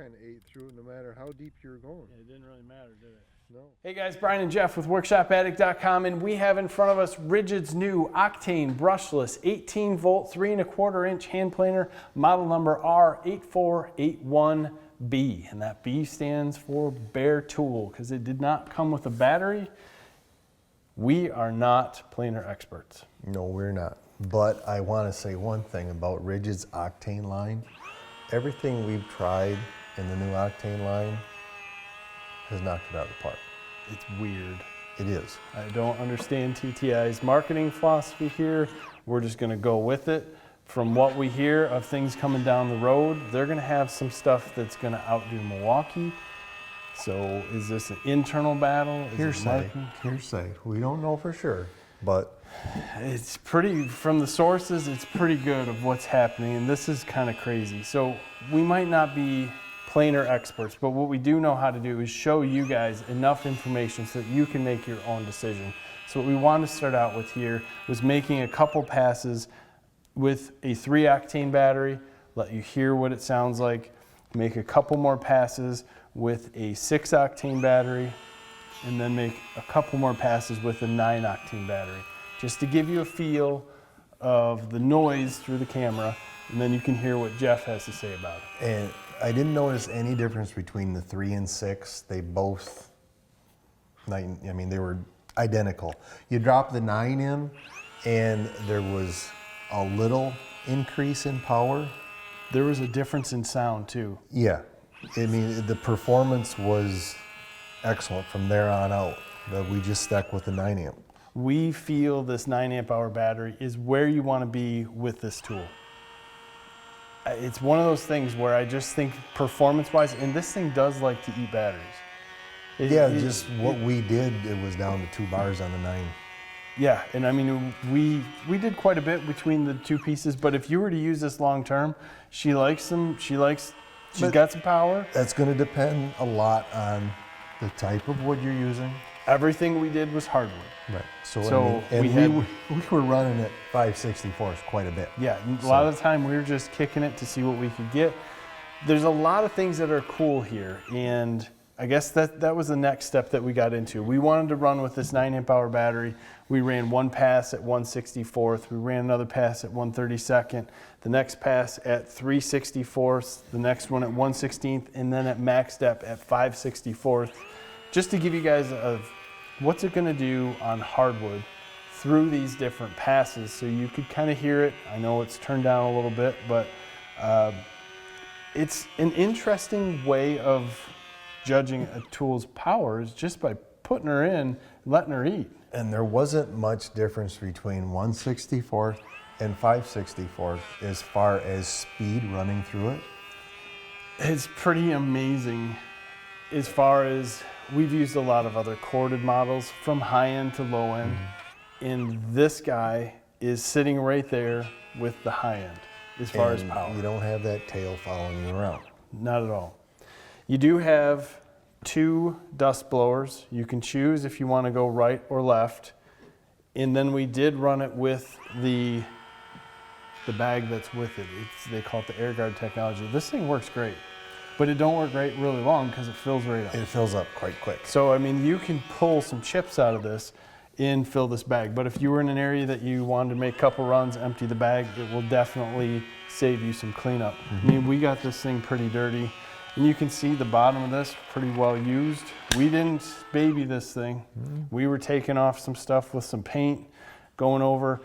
kind of ate through it no matter how deep you were going. Yeah, it didn't really matter, did it? No. Hey guys, Brian and Jeff with WorkshopAddict.com, and we have in front of us RIDGID's new Octane brushless 18 volt 3¼ inch hand planer, model number R8481B, and that B stands for bare tool because it did not come with a battery. We are not planer experts. No, we're not. But I want to say one thing about RIDGID's Octane line. Everything we've tried in the new Octane line has knocked it out of the park. It's weird. It is. I don't understand TTI's marketing philosophy here. We're just going to go with it. From what we hear of things coming down the road, they're going to have some stuff that's going to outdo Milwaukee. So is this an internal battle? Hearsay. Hearsay. We don't know for sure, but it's pretty, from the sources, it's pretty good of what's happening, and this is kind of crazy. So we might not be planer experts, but what we do know how to do is show you guys enough information so that you can make your own decision. So what we wanted to start out with here was making a couple passes with a 3 octane battery, let you hear what it sounds like, make a couple more passes with a 6 octane battery, and then make a couple more passes with a 9 octane battery, just to give you a feel of the noise through the camera, and then you can hear what Jeff has to say about it. And I didn't notice any difference between the 3 and 6. They both, I mean, they were identical. You drop the 9 in, and there was a little increase in power. There was a difference in sound too. Yeah, I mean, the performance was excellent from there on out, but we just stuck with the 9 amp. We feel this 9 amp hour battery is where you want to be with this tool. It's one of those things where I just think performance-wise, and this thing does like to eat batteries. Just what we did, it was down to 2 bars on the 9. Yeah, and I mean, we did quite a bit between the two pieces, but if you were to use this long-term, she's got some power. That's going to depend a lot on the type of wood you're using. Everything we did was hardwood. Right. So we were running at 5/64 quite a bit. Yeah, a lot of the time we were just kicking it to see what we could get. There's a lot of things that are cool here, and I guess that was the next step that we got into. We wanted to run with this 9 amp hour battery. We ran one pass at 1/64. We ran another pass at 1/32. The next pass at 3/64. The next one at 1/16, and then at max depth at 5/64. Just to give you guys what's it going to do on hardwood through these different passes, so you could kind of hear it. I know it's turned down a little bit, but it's an interesting way of judging a tool's powers just by putting her in and letting her eat. And there wasn't much difference between 1/64 and 5/64 as far as speed running through it. It's pretty amazing. As far as, we've used a lot of other corded models from high end to low end, and this guy is sitting right there with the high end as far as power. You don't have that tail following you around. Not at all. You do have 2 dust blowers. You can choose if you want to go right or left. And then we did run it with the bag that's with it. They call it the air guard technology. This thing works great, but it don't work great really long because it fills right up. It fills up quite quick. So I mean, you can pull some chips out of this and fill this bag. But if you were in an area that you wanted to make a couple runs, empty the bag, it will definitely save you some cleanup. I mean, we got this thing pretty dirty. And you can see the bottom of this, pretty well used. We didn't baby this thing. We were taking off some stuff with some paint, going over.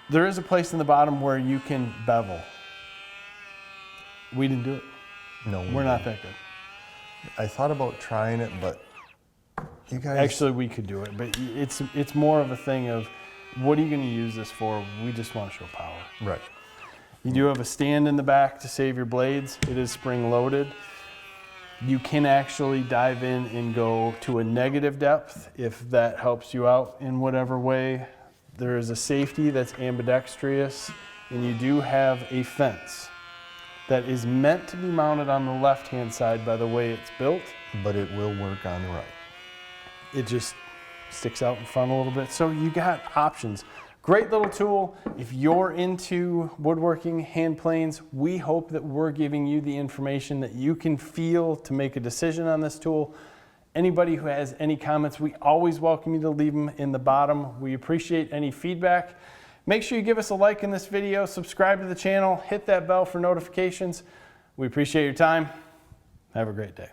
There is a place in the bottom where you can bevel. We didn't do it. No, we're not that good. I thought about trying it, but you guys... Actually, we could do it, but it's more of a thing of, what are you going to use this for? We just want to show power. Right. You do have a stand in the back to save your blades. It is spring loaded. You can actually dive in and go to a negative depth if that helps you out in whatever way. There is a safety that's ambidextrous, and you do have a fence that is meant to be mounted on the left-hand side by the way it's built. But it will work on the right. It just sticks out in front a little bit. So you got options. Great little tool. If you're into woodworking, hand planes, we hope that we're giving you the information that you can feel to make a decision on this tool. Anybody who has any comments, we always welcome you to leave them in the bottom. We appreciate any feedback. Make sure you give us a like in this video, subscribe to the channel, hit that bell for notifications. We appreciate your time. Have a great day.